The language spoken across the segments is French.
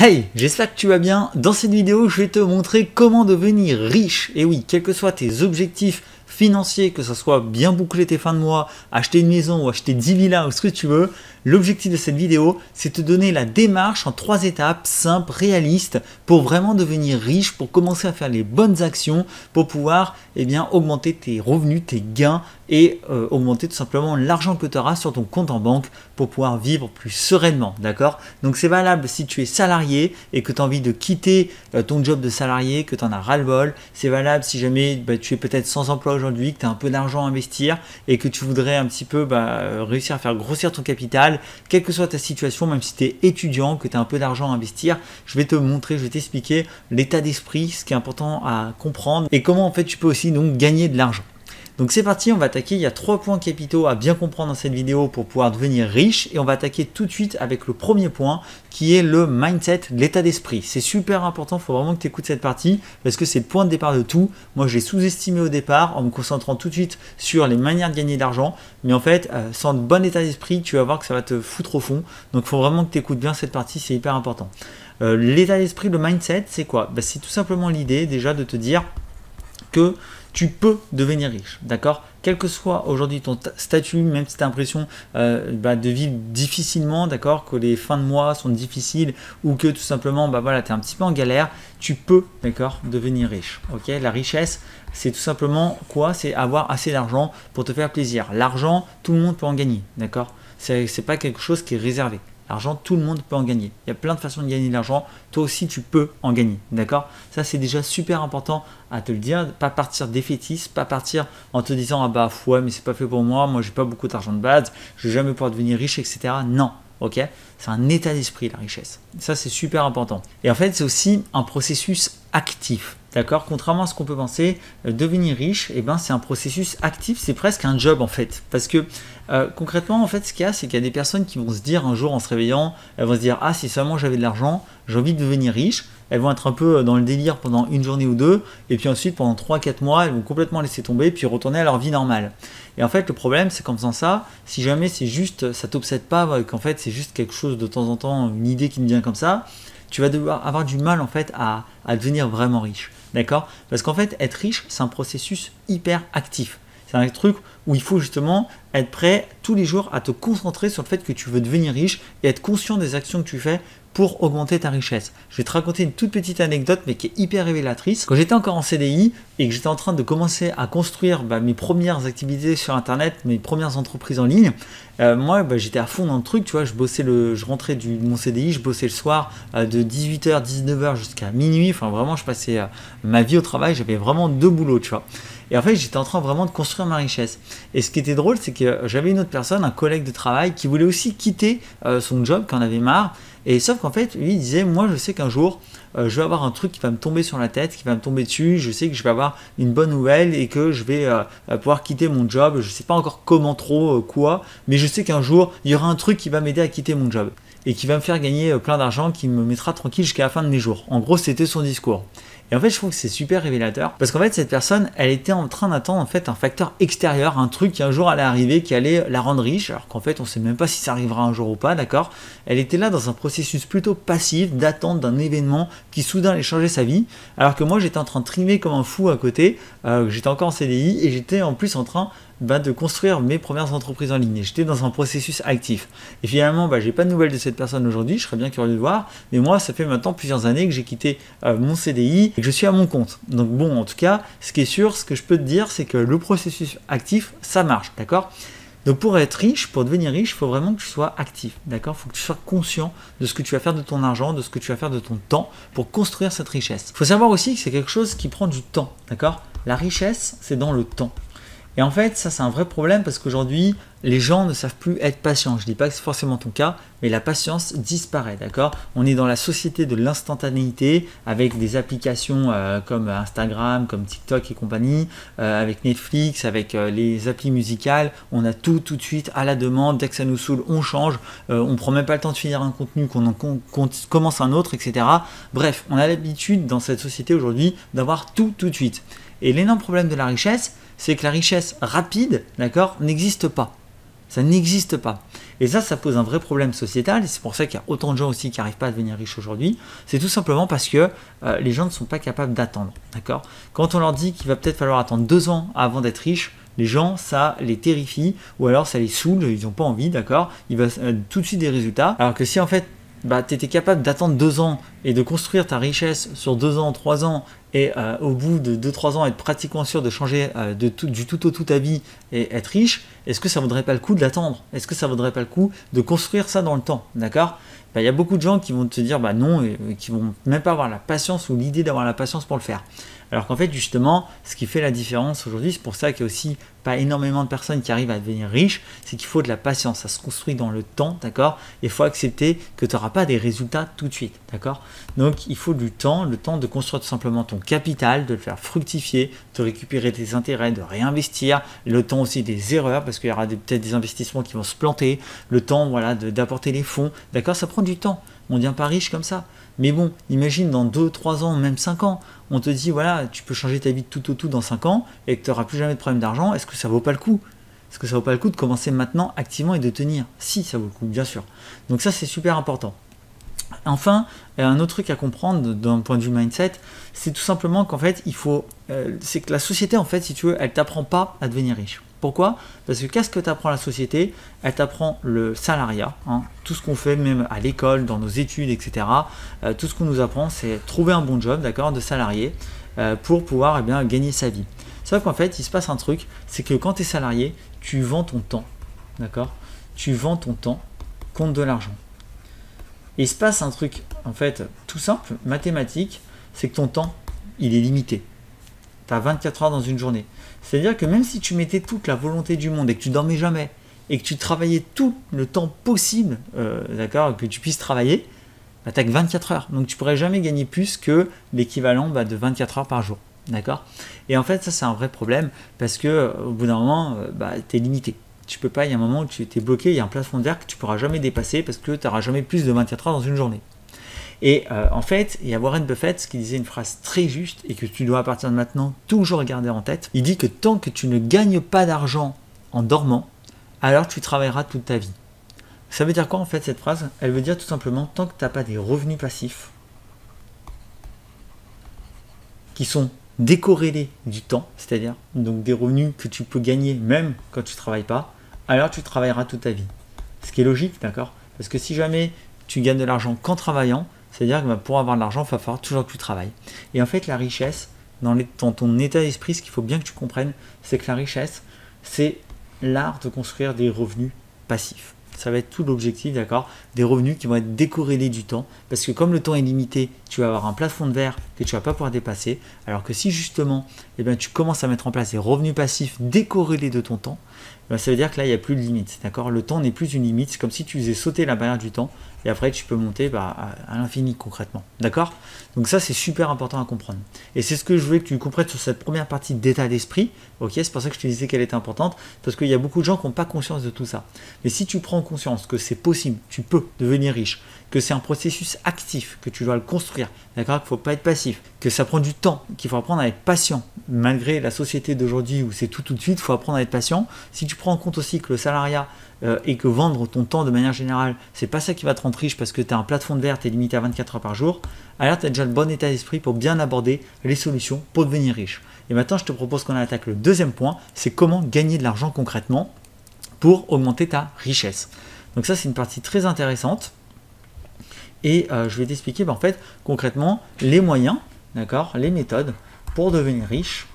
Hey, j'espère que tu vas bien. Dans cette vidéo, je vais te montrer comment devenir riche. Et oui, quels que soient tes objectifs financiers, que ce soit bien boucler tes fins de mois, acheter une maison ou acheter 10 villas ou ce que tu veux, l'objectif de cette vidéo, c'est te donner la démarche en 3 étapes simples, réalistes, pour vraiment devenir riche, pour commencer à faire les bonnes actions, pour pouvoir augmenter tes revenus, tes gains et augmenter tout simplement l'argent que tu auras sur ton compte en banque pour pouvoir vivre plus sereinement, d'accord? Donc c'est valable si tu es salarié et que tu as envie de quitter ton job de salarié, que tu en as ras-le-bol. C'est valable si jamais tu es peut-être sans emploi aujourd'hui, que tu as un peu d'argent à investir et que tu voudrais un petit peu réussir à faire grossir ton capital. Quelle que soit ta situation, même si tu es étudiant, que tu as un peu d'argent à investir, je vais te montrer, je vais t'expliquer l'état d'esprit, ce qui est important à comprendre et comment en fait tu peux aussi donc gagner de l'argent. Donc c'est parti, on va attaquer, il y a 3 points capitaux à bien comprendre dans cette vidéo pour pouvoir devenir riche et on va attaquer tout de suite avec le premier point qui est le mindset, l'état d'esprit. C'est super important, il faut vraiment que tu écoutes cette partie parce que c'est le point de départ de tout. Moi je l'ai sous-estimé au départ en me concentrant tout de suite sur les manières de gagner de l'argent, mais en fait sans le bon état d'esprit, tu vas voir que ça va te foutre au fond. Donc il faut vraiment que tu écoutes bien cette partie, c'est hyper important. L'état d'esprit, le mindset, c'est quoi? C'est tout simplement l'idée déjà de te dire que tu peux devenir riche, d'accord? Quel que soit aujourd'hui ton statut, même si tu as l'impression de vivre difficilement, d'accord, que les fins de mois sont difficiles ou que tout simplement tu es un petit peu en galère, tu peux, d'accord, devenir riche. Ok, la richesse, c'est tout simplement quoi? C'est avoir assez d'argent pour te faire plaisir. L'argent, tout le monde peut en gagner, d'accord? C'est pas quelque chose qui est réservé. L'argent, tout le monde peut en gagner. Il y a plein de façons de gagner de l'argent. Toi aussi, tu peux en gagner. D'accord? Ça, c'est déjà super important à te le dire. Pas partir défaitiste, pas partir en te disant « Ah ouais, mais c'est pas fait pour moi. Moi, j'ai pas beaucoup d'argent de base. Je vais jamais pouvoir devenir riche, etc. » Non. Ok? C'est un état d'esprit, la richesse. Ça, c'est super important. Et en fait, c'est aussi un processus actif. D'accord? Contrairement à ce qu'on peut penser, devenir riche, c'est un processus actif, c'est presque un job en fait. Parce que concrètement, en fait, ce qu'il y a, c'est qu'il y a des personnes qui vont se dire un jour en se réveillant, elles vont se dire « Ah, si seulement j'avais de l'argent, j'ai envie de devenir riche ». Elles vont être un peu dans le délire pendant une journée ou deux, et puis ensuite, pendant 3-4 mois, elles vont complètement laisser tomber, puis retourner à leur vie normale. Et en fait, le problème, c'est qu'en faisant ça, si jamais c'est juste, ça t'obsède pas, qu'en fait, c'est juste quelque chose de temps en temps, une idée qui me vient comme ça, tu vas devoir avoir du mal en fait à devenir vraiment riche. D'accord? Parce qu'en fait, être riche, c'est un processus hyper actif. C'est un truc où il faut justement être prêt tous les jours à te concentrer sur le fait que tu veux devenir riche et être conscient des actions que tu fais pour augmenter ta richesse. Je vais te raconter une toute petite anecdote mais qui est hyper révélatrice. Quand j'étais encore en CDI et que j'étais en train de commencer à construire mes premières activités sur internet, mes premières entreprises en ligne, moi j'étais à fond dans le truc, tu vois, je rentrais de mon CDI, je bossais le soir de 18h, 19h jusqu'à minuit, enfin vraiment je passais ma vie au travail, j'avais vraiment 2 boulots, tu vois. Et en fait, j'étais en train vraiment de construire ma richesse. Et ce qui était drôle, c'est que j'avais une autre personne, un collègue de travail, qui voulait aussi quitter son job, qui en avait marre. Et sauf qu'en fait, lui, il disait, moi, je sais qu'un jour, je vais avoir un truc qui va me tomber sur la tête, qui va me tomber dessus. Je sais que je vais avoir une bonne nouvelle et que je vais pouvoir quitter mon job. Je ne sais pas encore comment trop, quoi, mais je sais qu'un jour, il y aura un truc qui va m'aider à quitter mon job et qui va me faire gagner plein d'argent, qui me mettra tranquille jusqu'à la fin de mes jours. En gros, c'était son discours. Et en fait, je trouve que c'est super révélateur parce qu'en fait, cette personne, elle était en train d'attendre en fait un facteur extérieur, un truc qui un jour allait arriver, qui allait la rendre riche, alors qu'en fait, on ne sait même pas si ça arrivera un jour ou pas, d'accord? Elle était là dans un processus plutôt passif d'attente d'un événement qui soudain allait changer sa vie, alors que moi, j'étais en train de trimer comme un fou à côté, j'étais encore en CDI et j'étais en plus en train de construire mes premières entreprises en ligne. J'étais dans un processus actif. Et finalement, j'ai pas de nouvelles de cette personne aujourd'hui, je serais bien curieux de voir, mais moi, ça fait maintenant plusieurs années que j'ai quitté mon CDI et que je suis à mon compte. Donc bon, en tout cas, ce qui est sûr, ce que je peux te dire, c'est que le processus actif, ça marche, d'accord? Donc pour être riche, pour devenir riche, il faut vraiment que tu sois actif, d'accord? Il faut que tu sois conscient de ce que tu vas faire de ton argent, de ce que tu vas faire de ton temps pour construire cette richesse. Il faut savoir aussi que c'est quelque chose qui prend du temps, d'accord? La richesse, c'est dans le temps. Et en fait, ça c'est un vrai problème parce qu'aujourd'hui, les gens ne savent plus être patients. Je ne dis pas que c'est forcément ton cas, mais la patience disparaît, d'accord? On est dans la société de l'instantanéité avec des applications comme Instagram, comme TikTok et compagnie, avec Netflix, avec les applis musicales. On a tout de suite à la demande. Dès que ça nous saoule, on change. On ne prend même pas le temps de finir un contenu, qu'on commence un autre, etc. Bref, on a l'habitude dans cette société aujourd'hui d'avoir tout de suite. Et l'énorme problème de la richesse, c'est que la richesse rapide, d'accord, n'existe pas. Ça n'existe pas. Et ça pose un vrai problème sociétal, et c'est pour ça qu'il y a autant de gens aussi qui n'arrivent pas à devenir riches aujourd'hui. C'est tout simplement parce que les gens ne sont pas capables d'attendre, d'accord? Quand on leur dit qu'il va peut-être falloir attendre 2 ans avant d'être riche, les gens, ça les terrifie, ou alors ça les saoule, ils n'ont pas envie, d'accord? Il va tout de suite des résultats, alors que si en fait, tu étais capable d'attendre 2 ans et de construire ta richesse sur 2 ans, 3 ans, et au bout de 2-3 ans être pratiquement sûr de changer du tout au tout ta vie et être riche, est-ce que ça vaudrait pas le coup de l'attendre? Est-ce que ça vaudrait pas le coup de construire ça dans le temps? D'accord? Il y a beaucoup de gens qui vont te dire non, et qui vont même pas avoir la patience ou l'idée d'avoir la patience pour le faire. Alors qu'en fait, justement, ce qui fait la différence aujourd'hui, c'est pour ça qu'il n'y a aussi pas énormément de personnes qui arrivent à devenir riches, c'est qu'il faut de la patience, ça se construit dans le temps, d'accord? Il faut accepter que tu n'auras pas des résultats tout de suite, d'accord? Donc, il faut du temps, le temps de construire tout simplement ton capital, de le faire fructifier, de récupérer tes intérêts, de réinvestir, le temps aussi des erreurs, parce qu'il y aura peut-être des investissements qui vont se planter, le temps voilà, d'apporter les fonds, d'accord? Ça prend du temps, on ne devient pas riche comme ça. Mais bon, imagine dans 2, 3 ans, même 5 ans, on te dit, voilà, tu peux changer ta vie de tout au tout dans 5 ans et que tu n'auras plus jamais de problème d'argent, est-ce que ça vaut pas le coup? Est-ce que ça vaut pas le coup de commencer maintenant activement et de tenir? Si, ça vaut le coup, bien sûr. Donc ça, c'est super important. Enfin, un autre truc à comprendre d'un point de vue mindset, c'est tout simplement qu'en fait, c'est que la société, en fait, si tu veux, elle t'apprend pas à devenir riche. Pourquoi? Parce que qu'est-ce que t'apprend la société? Elle t'apprend le salariat, tout ce qu'on fait même à l'école, dans nos études, etc. Tout ce qu'on nous apprend, c'est trouver un bon job, d'accord, de salarié, pour pouvoir gagner sa vie. Sauf qu'en fait, il se passe un truc, c'est que quand tu es salarié, tu vends ton temps, d'accord? Tu vends ton temps contre de l'argent. Et il se passe un truc, en fait, tout simple, mathématique, c'est que ton temps, il est limité. Tu as 24 heures dans une journée. C'est-à-dire que même si tu mettais toute la volonté du monde et que tu dormais jamais, et que tu travaillais tout le temps possible, d'accord, que tu puisses travailler, tu n'as que 24 heures. Donc tu ne pourrais jamais gagner plus que l'équivalent de 24 heures par jour. D'accord? Et en fait, ça, c'est un vrai problème parce que au bout d'un moment, tu es limité. Tu peux pas, il y a un moment où tu es bloqué, il y a un plafond de verre que tu ne pourras jamais dépasser parce que tu n'auras jamais plus de 24 heures dans une journée. Et en fait, il y a Warren Buffett qui disait une phrase très juste et que tu dois à partir de maintenant toujours garder en tête. Il dit que tant que tu ne gagnes pas d'argent en dormant, alors tu travailleras toute ta vie. Ça veut dire quoi en fait cette phrase? Elle veut dire tout simplement tant que tu n'as pas des revenus passifs qui sont décorrélés du temps, c'est-à-dire donc des revenus que tu peux gagner même quand tu ne travailles pas, alors tu travailleras toute ta vie. Ce qui est logique, d'accord? Parce que si jamais tu gagnes de l'argent qu'en travaillant, c'est-à-dire que pour avoir de l'argent, il va falloir toujours que tu travailles. Et en fait, la richesse, dans ton état d'esprit, ce qu'il faut bien que tu comprennes, c'est que la richesse, c'est l'art de construire des revenus passifs. Ça va être tout l'objectif, d'accord? Des revenus qui vont être décorrélés du temps. Parce que comme le temps est limité, tu vas avoir un plafond de verre que tu ne vas pas pouvoir dépasser. Alors que si justement, tu commences à mettre en place des revenus passifs décorrélés de ton temps, ça veut dire que là, il n'y a plus de limite, d'accord? Le temps n'est plus une limite. C'est comme si tu faisais sauter la barrière du temps. Et après, tu peux monter à l'infini concrètement, d'accord? Donc ça, c'est super important à comprendre. Et c'est ce que je voulais que tu comprennes sur cette première partie d'état d'esprit. Ok, c'est pour ça que je te disais qu'elle était importante, parce qu'il y a beaucoup de gens qui n'ont pas conscience de tout ça. Mais si tu prends conscience que c'est possible, tu peux devenir riche, que c'est un processus actif, que tu dois le construire, d'accord? Qu'il ne faut pas être passif, que ça prend du temps, qu'il faut apprendre à être patient. Malgré la société d'aujourd'hui où c'est tout de suite, il faut apprendre à être patient. Si tu prends en compte aussi que le salariat et que vendre ton temps de manière générale, c'est pas ça qui va te rendre riche parce que tu as un plafond de verre, tu es limité à 24 heures par jour, alors tu as déjà le bon état d'esprit pour bien aborder les solutions pour devenir riche. Et maintenant, je te propose qu'on attaque le deuxième point, c'est comment gagner de l'argent concrètement pour augmenter ta richesse. Donc ça, c'est une partie très intéressante. Et je vais t'expliquer en fait concrètement les moyens, d'accord, les méthodes pour devenir riche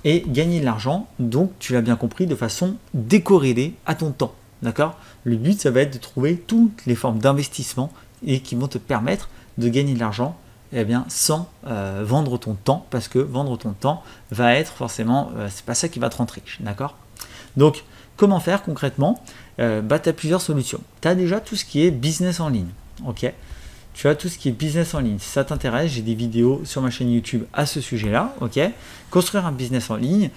et gagner de l'argent, donc tu l'as bien compris, de façon décorrélée à ton temps, d'accord? Le but, ça va être de trouver toutes les formes d'investissement et qui vont te permettre de gagner de l'argent sans vendre ton temps, parce que vendre ton temps va être forcément, c'est pas ça qui va te rendre riche, d'accord? Donc, comment faire concrètement? Tu as plusieurs solutions. Tu as déjà tout ce qui est business en ligne, ok? Tu as tout ce qui est business en ligne. Si ça t'intéresse, j'ai des vidéos sur ma chaîne YouTube à ce sujet-là, ok? Construire un business en ligne,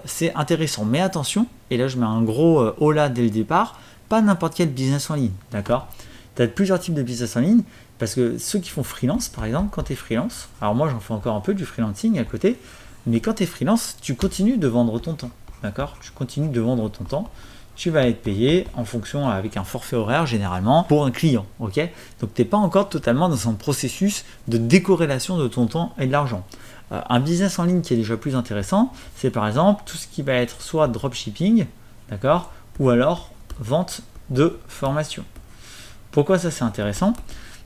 c'est intéressant, mais attention, et là je mets un gros holà dès le départ, pas n'importe quel business en ligne, d'accord? Tu as plusieurs types de business en ligne, parce que ceux qui font freelance, par exemple, quand tu es freelance, alors moi j'en fais encore un peu du freelancing à côté, mais quand tu es freelance, tu continues de vendre ton temps, d'accord? Tu continues de vendre ton temps, tu vas être payé en fonction avec un forfait horaire généralement pour un client, ok? Donc tu n'es pas encore totalement dans un processus de décorrélation de ton temps et de l'argent. Un business en ligne qui est déjà plus intéressant, c'est par exemple tout ce qui va être soit dropshipping, d'accord, ou alors vente de formation. Pourquoi ça c'est intéressant?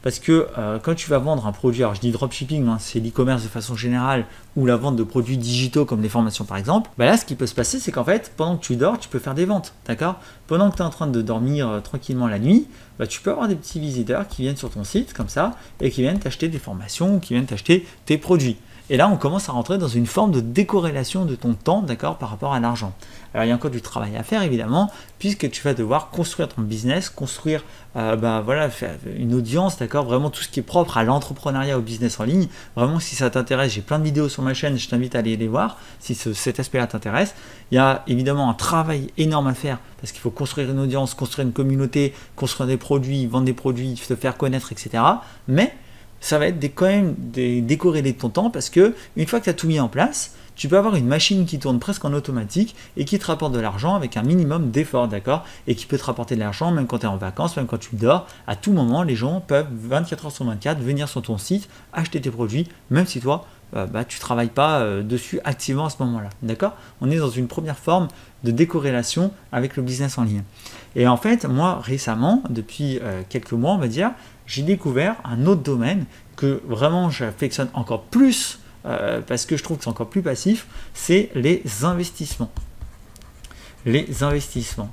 Parce que quand tu vas vendre un produit, alors je dis dropshipping, hein, c'est l'e-commerce de façon générale, ou la vente de produits digitaux comme les formations par exemple, bah là ce qui peut se passer c'est qu'en fait pendant que tu dors, tu peux faire des ventes, d'accord? Pendant que tu es en train de dormir tranquillement la nuit, bah, tu peux avoir des petits visiteurs qui viennent sur ton site comme ça, et qui viennent t'acheter des formations, ou qui viennent t'acheter tes produits. Et là, on commence à rentrer dans une forme de décorrélation de ton temps, d'accord, par rapport à l'argent. Alors, il y a encore du travail à faire, évidemment, puisque tu vas devoir construire ton business, construire, voilà, faire une audience, d'accord, vraiment tout ce qui est propre à l'entrepreneuriat, au business en ligne. Vraiment, si ça t'intéresse, j'ai plein de vidéos sur ma chaîne, je t'invite à aller les voir, si cet aspect-là t'intéresse. Il y a évidemment un travail énorme à faire, parce qu'il faut construire une audience, construire une communauté, construire des produits, vendre des produits, se faire connaître, etc. Mais ça va être quand même décorrélé de ton temps parce que une fois que tu as tout mis en place, tu peux avoir une machine qui tourne presque en automatique et qui te rapporte de l'argent avec un minimum d'effort, d'accord? Et qui peut te rapporter de l'argent même quand tu es en vacances, même quand tu dors. À tout moment, les gens peuvent 24 heures sur 24 venir sur ton site, acheter tes produits, même si toi, tu ne travailles pas dessus activement à ce moment-là, d'accord? On est dans une première forme de décorrélation avec le business en ligne. Et en fait, moi, récemment, depuis quelques mois, on va dire, j'ai découvert un autre domaine que vraiment j'affectionne encore plus parce que je trouve que c'est encore plus passif, c'est les investissements. Les investissements.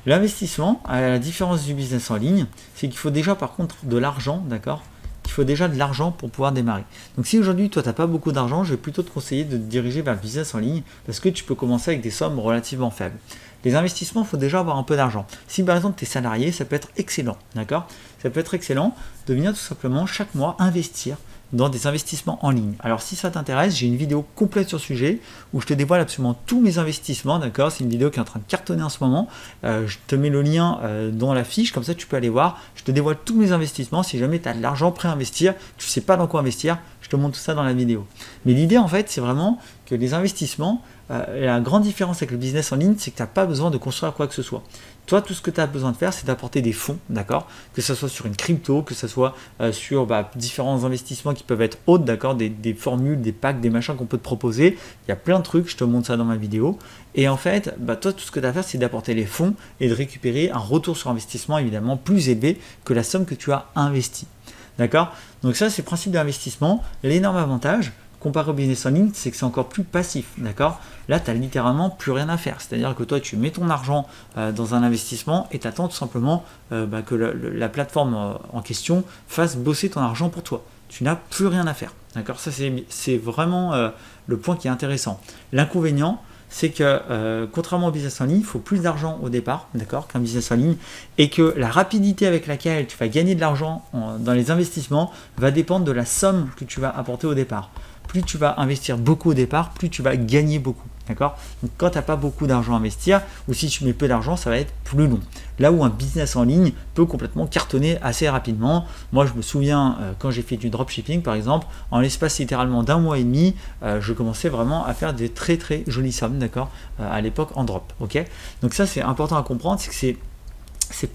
L'investissement, à la différence du business en ligne, c'est qu'il faut déjà par contre de l'argent, d'accord? Il faut déjà de l'argent pour pouvoir démarrer. Donc si aujourd'hui toi tu n'as pas beaucoup d'argent, je vais plutôt te conseiller de te diriger vers le business en ligne parce que tu peux commencer avec des sommes relativement faibles. Les investissements, il faut déjà avoir un peu d'argent. Si par exemple tu es salarié, ça peut être excellent, d'accord? Ça peut être excellent de venir tout simplement chaque mois investir dans des investissements en ligne. Alors si ça t'intéresse, j'ai une vidéo complète sur le sujet où je te dévoile absolument tous mes investissements, d'accord? C'est une vidéo qui est en train de cartonner en ce moment. Je te mets le lien dans la fiche, comme ça tu peux aller voir. Je te dévoile tous mes investissements. Si jamais tu as de l'argent prêt à investir, tu ne sais pas dans quoi investir, je te montre tout ça dans la vidéo. Mais l'idée en fait, c'est vraiment que les investissements, la grande différence avec le business en ligne, c'est que tu n'as pas besoin de construire quoi que ce soit. Toi, tout ce que tu as besoin de faire, c'est d'apporter des fonds, d'accord? Que ce soit sur une crypto, que ce soit sur différents investissements qui peuvent être autres, d'accord? Des formules, des packs, des machins qu'on peut te proposer. Il y a plein de trucs, je te montre ça dans ma vidéo. Et en fait, toi, tout ce que tu as à faire, c'est d'apporter les fonds et de récupérer un retour sur investissement évidemment plus élevé que la somme que tu as investie. D'accord? Donc ça, c'est le principe de l'investissement. L'énorme avantage, comparé au business en ligne, c'est que c'est encore plus passif, d'accord? Là, tu n'as littéralement plus rien à faire. C'est-à-dire que toi, tu mets ton argent dans un investissement et tu attends tout simplement que la plateforme en question fasse bosser ton argent pour toi. Tu n'as plus rien à faire, d'accord? Ça, c'est vraiment le point qui est intéressant. L'inconvénient, c'est que contrairement au business en ligne, il faut plus d'argent au départ, d'accord, qu'un business en ligne, et que la rapidité avec laquelle tu vas gagner de l'argent dans les investissements va dépendre de la somme que tu vas apporter au départ. Plus tu vas investir beaucoup au départ, plus tu vas gagner beaucoup. D'accord? Donc quand tu n'as pas beaucoup d'argent à investir, ou si tu mets peu d'argent, ça va être plus long. Là où un business en ligne peut complètement cartonner assez rapidement. Moi, je me souviens quand j'ai fait du dropshipping, par exemple, en l'espace littéralement d'un mois et demi, je commençais vraiment à faire des très très jolies sommes, d'accord, à l'époque en drop. Ok? Donc ça, c'est important à comprendre, c'est que si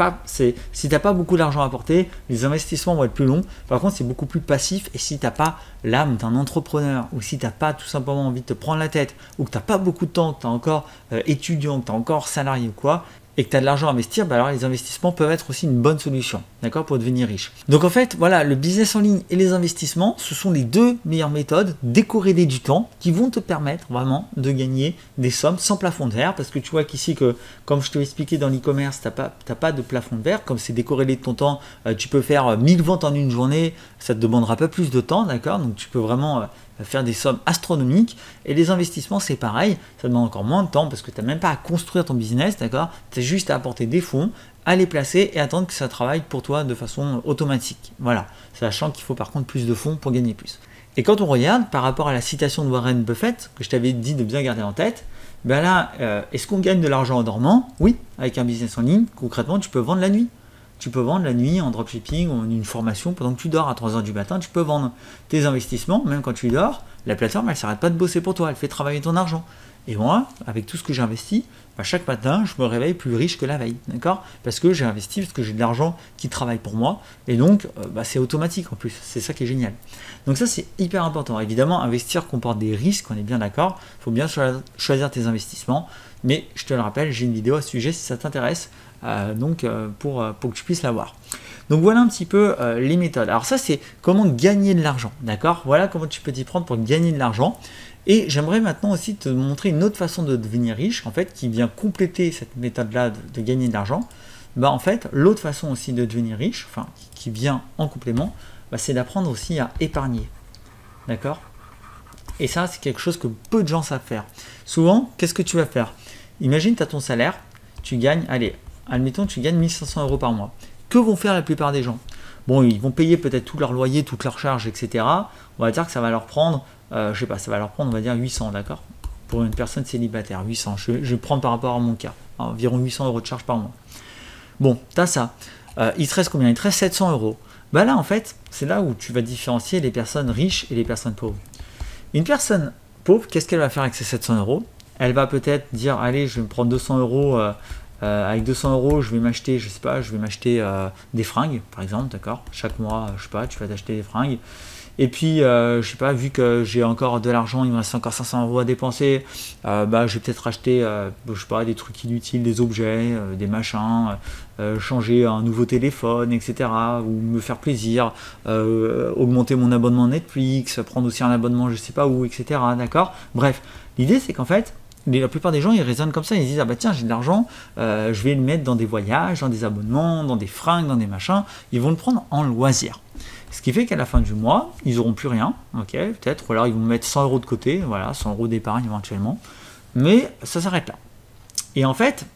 tu n'as pas beaucoup d'argent à apporter, les investissements vont être plus longs. Par contre, c'est beaucoup plus passif. Et si tu n'as pas l'âme d'un entrepreneur, ou si tu n'as pas tout simplement envie de te prendre la tête, ou que tu n'as pas beaucoup de temps, que tu es encore étudiant, que tu es encore salarié ou quoi, et que tu as de l'argent à investir, alors les investissements peuvent être aussi une bonne solution, d'accord, pour devenir riche. Donc en fait, voilà, le business en ligne et les investissements, ce sont les deux meilleures méthodes décorrélées du temps qui vont te permettre vraiment de gagner des sommes sans plafond de verre, parce que tu vois qu'ici, comme je te l'ai expliqué dans l'e-commerce, tu n'as pas de plafond de verre, comme c'est décorrélé de ton temps, tu peux faire 1000 ventes en une journée, ça te demandera pas plus de temps, d'accord, donc tu peux vraiment faire des sommes astronomiques. Et les investissements, c'est pareil, ça demande encore moins de temps parce que tu n'as même pas à construire ton business, d'accord? Tu as juste à apporter des fonds, à les placer et attendre que ça travaille pour toi de façon automatique. Voilà, sachant qu'il faut par contre plus de fonds pour gagner plus. Et quand on regarde par rapport à la citation de Warren Buffett, que je t'avais dit de bien garder en tête, est-ce qu'on gagne de l'argent en dormant? Oui, avec un business en ligne, concrètement, tu peux vendre la nuit. tu peux vendre la nuit en dropshipping ou en une formation pendant que tu dors à 3 heures du matin, tu peux vendre tes investissements, même quand tu dors, la plateforme elle s'arrête pas de bosser pour toi, elle fait travailler ton argent. Et moi, avec tout ce que j'ai investi, chaque matin, je me réveille plus riche que la veille, d'accord? Parce que j'ai investi, parce que j'ai de l'argent qui travaille pour moi, et donc c'est automatique en plus, c'est ça qui est génial. Donc ça, c'est hyper important. Évidemment, investir comporte des risques, on est bien d'accord, il faut bien choisir tes investissements, mais je te le rappelle, j'ai une vidéo à ce sujet si ça t'intéresse, pour que tu puisses la voir. Donc voilà un petit peu les méthodes. Alors ça, c'est comment gagner de l'argent, d'accord? Voilà comment tu peux t'y prendre pour gagner de l'argent. Et j'aimerais maintenant aussi te montrer une autre façon de devenir riche, en fait, qui vient compléter cette méthode-là de gagner de l'argent. En fait, l'autre façon aussi de devenir riche, enfin, qui vient en complément, c'est d'apprendre aussi à épargner. D'accord? Et ça, c'est quelque chose que peu de gens savent faire. Souvent, qu'est-ce que tu vas faire? Imagine, tu as ton salaire, tu gagnes, allez, admettons, tu gagnes 1500 € par mois. Que vont faire la plupart des gens? Bon, ils vont payer peut-être tout leur loyer, toutes leurs charges, etc. On va dire que ça va leur prendre, je sais pas, ça va leur prendre, on va dire 800, d'accord? Pour une personne célibataire, 800. Je vais prendre par rapport à mon cas, environ 800 € de charge par mois. Bon, tu as ça. Il te reste combien? Il te reste 700 €. Là, en fait, c'est là où tu vas différencier les personnes riches et les personnes pauvres. Une personne pauvre, qu'est-ce qu'elle va faire avec ces 700 €? Elle va peut-être dire, allez, je vais me prendre 200 €. Avec 200 €, je vais m'acheter, je sais pas, des fringues, par exemple, d'accord? Chaque mois, je sais pas, tu vas t'acheter des fringues. Et puis, je sais pas, vu que j'ai encore de l'argent, il me reste encore 500 € à dépenser, je vais peut-être acheter, je sais pas, des trucs inutiles, des objets, des machins, changer un nouveau téléphone, etc. Ou me faire plaisir, augmenter mon abonnement Netflix, prendre aussi un abonnement je sais pas où, etc. D'accord? Bref, l'idée c'est qu'en fait, la plupart des gens ils raisonnent comme ça, ils disent tiens j'ai de l'argent, je vais le mettre dans des voyages, dans des abonnements, dans des fringues, dans des machins, ils vont le prendre en loisir. Ce qui fait qu'à la fin du mois, ils n'auront plus rien, ok, peut-être, ou alors ils vont mettre 100 € de côté, voilà, 100 € d'épargne éventuellement, mais ça s'arrête là. Et en fait,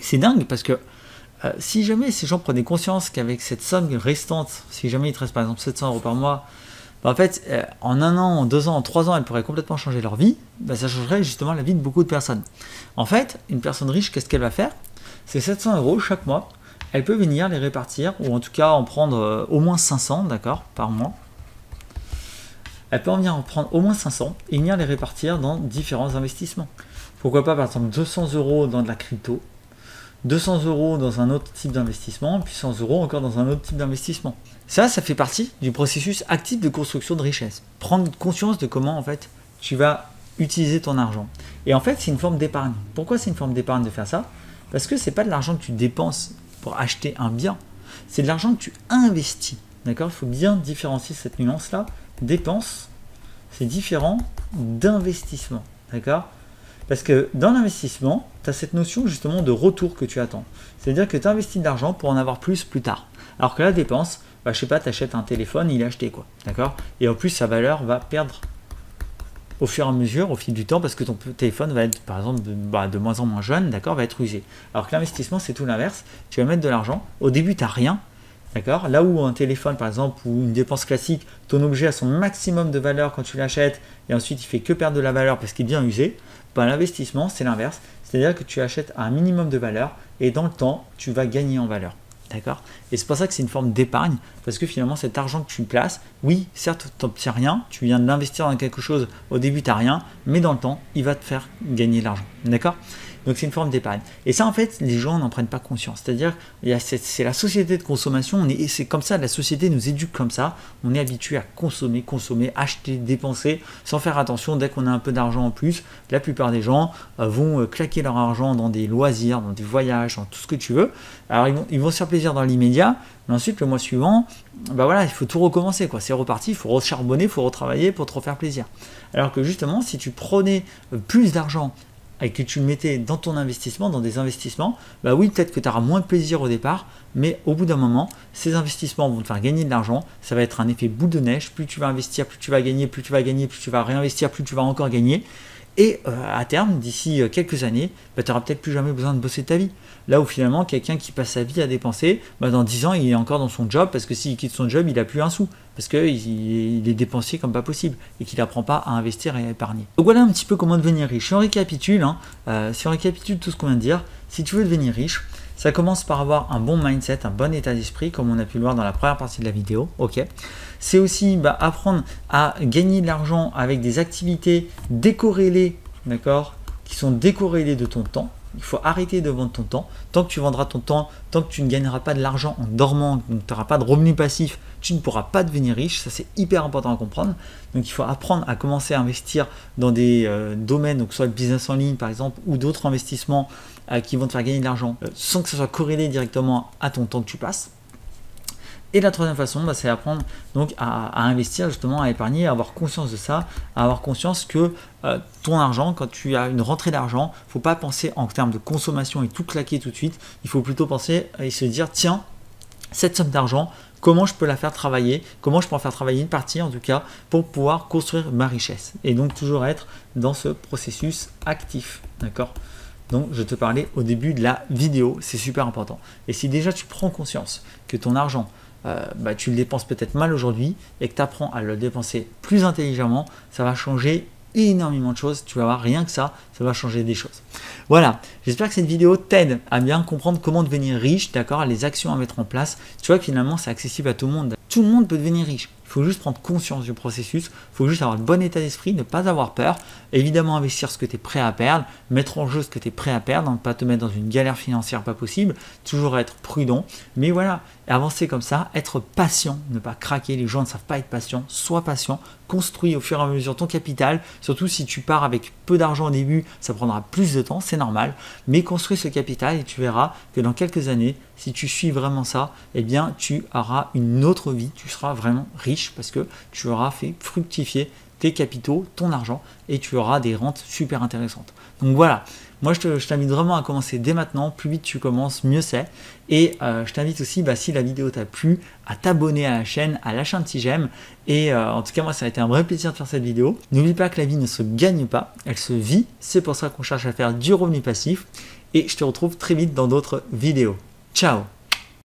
c'est dingue parce que si jamais ces gens prenaient conscience qu'avec cette somme restante, si jamais il te reste par exemple 700 € par mois, en fait, en 1 an, en 2 ans, en 3 ans, elles pourraient complètement changer leur vie, ça changerait justement la vie de beaucoup de personnes. En fait, une personne riche, qu'est-ce qu'elle va faire? C'est 700 € chaque mois, elle peut venir les répartir, ou en tout cas en prendre au moins 500, d'accord, par mois. Elle peut en venir en prendre au moins 500 et venir les répartir dans différents investissements. Pourquoi pas, par exemple, 200 € dans de la crypto, 200 € dans un autre type d'investissement, puis 100 € encore dans un autre type d'investissement. Ça fait partie du processus actif de construction de richesse. Prendre conscience de comment, en fait, tu vas utiliser ton argent. Et en fait, c'est une forme d'épargne. Pourquoi c'est une forme d'épargne de faire ça? Parce que c'est pas de l'argent que tu dépenses pour acheter un bien, c'est de l'argent que tu investis. D'accord? Il faut bien différencier cette nuance-là. Dépense, c'est différent d'investissement. D'accord? Parce que dans l'investissement, tu as cette notion justement de retour que tu attends. C'est-à-dire que tu investis de l'argent pour en avoir plus tard. Alors que la dépense, je sais pas, tu achètes un téléphone, il est acheté quoi. D'accord? Et en plus, sa valeur va perdre au fur et à mesure, au fil du temps, parce que ton téléphone va être, par exemple, de moins en moins jeune, d'accord, va être usé. Alors que l'investissement, c'est tout l'inverse. Tu vas mettre de l'argent. Au début, tu n'as rien. D'accord? Là où un téléphone, par exemple, ou une dépense classique, ton objet a son maximum de valeur quand tu l'achètes, et ensuite il fait que perdre de la valeur parce qu'il est bien usé, l'investissement, c'est l'inverse. C'est-à-dire que tu achètes à un minimum de valeur, et dans le temps, tu vas gagner en valeur. D'accord? Et c'est pour ça que c'est une forme d'épargne, parce que finalement cet argent que tu places, oui, certes, tu n'obtiens rien, tu viens de l'investir dans quelque chose, au début tu n'as rien, mais dans le temps, il va te faire gagner de l'argent. D'accord? Donc c'est une forme d'épargne. Et ça en fait, les gens n'en prennent pas conscience. C'est-à-dire, c'est la société de consommation, c'est comme ça, la société nous éduque comme ça, on est habitué à consommer, acheter, dépenser, sans faire attention. Dès qu'on a un peu d'argent en plus, la plupart des gens vont claquer leur argent dans des loisirs, dans des voyages, dans tout ce que tu veux. Alors ils vont se faire plaisir dans l'immédiat, mais ensuite le mois suivant, voilà, il faut tout recommencer, quoi. C'est reparti, il faut recharbonner, il faut retravailler pour te refaire plaisir. Alors que justement, si tu prenais plus d'argent et que tu le mettais dans ton investissement, dans des investissements, oui, peut-être que tu auras moins de plaisir au départ, mais au bout d'un moment, ces investissements vont te faire gagner de l'argent. Ça va être un effet boule de neige. Plus tu vas investir, plus tu vas gagner, plus tu vas gagner, plus tu vas réinvestir, plus tu vas encore gagner. Et à terme, d'ici quelques années, tu n'auras peut-être plus jamais besoin de bosser de ta vie. Là où finalement, quelqu'un qui passe sa vie à dépenser, dans 10 ans, il est encore dans son job, parce que s'il quitte son job, il n'a plus un sou. Parce qu'il est dépensier comme pas possible, et qu'il n'apprend pas à investir et à épargner. Donc voilà un petit peu comment devenir riche. Si on récapitule tout ce qu'on vient de dire, si tu veux devenir riche, Ça commence par avoir un bon mindset, un bon état d'esprit, comme on a pu le voir dans la première partie de la vidéo. Ok. C'est aussi apprendre à gagner de l'argent avec des activités décorrélées, d'accord, qui sont décorrélées de ton temps. Il faut arrêter de vendre ton temps. Tant que tu vendras ton temps, tant que tu ne gagneras pas de l'argent en dormant, donc tu n'auras pas de revenus passifs, tu ne pourras pas devenir riche. Ça, c'est hyper important à comprendre. Donc, il faut apprendre à commencer à investir dans des domaines, donc soit le business en ligne par exemple, ou d'autres investissements qui vont te faire gagner de l'argent sans que ce soit corrélé directement à ton temps que tu passes. Et la troisième façon, c'est apprendre donc à investir, justement, à épargner, à avoir conscience de ça, à avoir conscience que ton argent, quand tu as une rentrée d'argent, il ne faut pas penser en termes de consommation et tout claquer tout de suite. Il faut plutôt penser et se dire, tiens, cette somme d'argent, comment je peux la faire travailler, comment je peux en faire travailler une partie en tout cas pour pouvoir construire ma richesse. Et donc toujours être dans ce processus actif, d'accord ? Donc je te parlais au début de la vidéo, c'est super important. Et si déjà tu prends conscience que ton argent, tu le dépenses peut-être mal aujourd'hui et que tu apprends à le dépenser plus intelligemment, ça va changer énormément de choses. Tu vas voir, rien que ça va changer des choses. Voilà, j'espère que cette vidéo t'aide à bien comprendre comment devenir riche, d'accord, les actions à mettre en place. Tu vois que finalement c'est accessible à tout le monde. Tout le monde peut devenir riche. Il faut juste prendre conscience du processus, il faut juste avoir le bon état d'esprit, ne pas avoir peur, évidemment investir ce que tu es prêt à perdre, mettre en jeu ce que tu es prêt à perdre, ne pas te mettre dans une galère financière pas possible, toujours être prudent, mais voilà, avancer comme ça, être patient, ne pas craquer, les gens ne savent pas être patients, sois patient, construis au fur et à mesure ton capital, surtout si tu pars avec peu d'argent au début, ça prendra plus de temps, c'est normal, mais construis ce capital et tu verras que dans quelques années, si tu suis vraiment ça, eh bien tu auras une autre vie, tu seras vraiment riche parce que tu auras fait fructifier tes capitaux, ton argent et tu auras des rentes super intéressantes. Donc voilà, moi je t'invite vraiment à commencer dès maintenant, plus vite tu commences, mieux c'est. Et je t'invite aussi, si la vidéo t'a plu, à t'abonner à la chaîne, à lâcher un petit j'aime. Et en tout cas, moi ça a été un vrai plaisir de faire cette vidéo. N'oublie pas que la vie ne se gagne pas, elle se vit. C'est pour ça qu'on cherche à faire du revenu passif. Et je te retrouve très vite dans d'autres vidéos. Ciao!